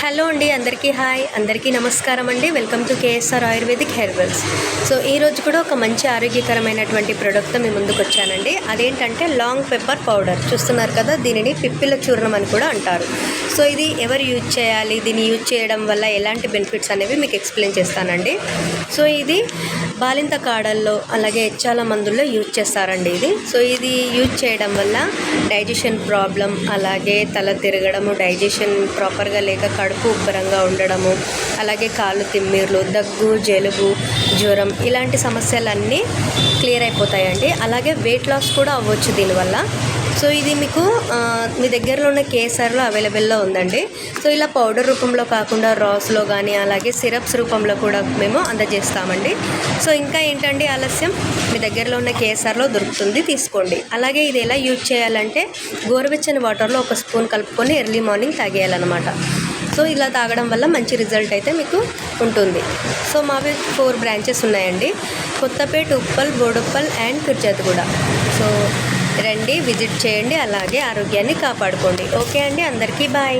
Hello అండి, అందరికీ hi, అందరికీ నమస్కారం అండి. Welcome to KSR ayurvedic herbals. So ఈరోజు కూడా ఒక మంచి ఆరోగ్యకరమైనటువంటి ప్రోడక్ట్తో మీ ముందుకు వచ్చానండి. అదేంటంటే లాంగ్ పెప్పర్ పౌడర్. చూస్తున్నారు కదా, దీనిని పిప్పిల చూర్ణం అని కూడా అంటారు. సో ఇది ఎవరు యూజ్ చేయాలి, దీన్ని యూజ్ చేయడం వల్ల ఎలాంటి బెనిఫిట్స్ అనేవి మీకు ఎక్స్ప్లెయిన్ చేస్తానండి. సో ఇది బాలింత కాడల్లో అలాగే చాలా మందుల్లో యూజ్ చేస్తారండి ఇది. సో ఇది యూజ్ చేయడం వల్ల డైజెషన్ ప్రాబ్లం, అలాగే తల తిరగడము, డైజెషన్ ప్రాపర్గా లేక కడుపు ఉబ్బరంగా ఉండడము, అలాగే కాళ్ళు తిమ్మిర్లు, దగ్గు, జలుబు, జ్వరం ఇలాంటి సమస్యలన్నీ క్లియర్ అయిపోతాయండి. అలాగే వెయిట్ లాస్ కూడా అవ్వచ్చు దీనివల్ల. సో ఇది మీకు మీ దగ్గరలో ఉన్న కేఎస్ఆర్లో అవైలబుల్లో ఉందండి. సో ఇలా పౌడర్ రూపంలో కాకుండా రాస్లో కానీ అలాగే సిరప్స్ రూపంలో కూడా మేము అందజేస్తామండి. సో ఇంకా ఏంటండి ఆలస్యం, మీ దగ్గరలో ఉన్న కేఎస్ఆర్లో దొరుకుతుంది, తీసుకోండి. అలాగే ఇది ఎలా యూజ్ చేయాలంటే గోరువెచ్చని వాటర్లో ఒక స్పూన్ కలుపుకొని ఎర్లీ మార్నింగ్ తాగేయాలన్నమాట. సో ఇలా తాగడం వల్ల మంచి రిజల్ట్ అయితే మీకు ఉంటుంది. సో మావి 4 బ్రాంచెస్ ఉన్నాయండి: కొత్తపేట, ఉప్పల్, బోడుప్పల్ అండ్ కుర్జాద్గూడ. సో రండి, విజిట్ చేయండి, అలాగే ఆరోగ్యాన్ని కాపాడుకోండి. ఓకే అండి, అందరికీ బాయ్.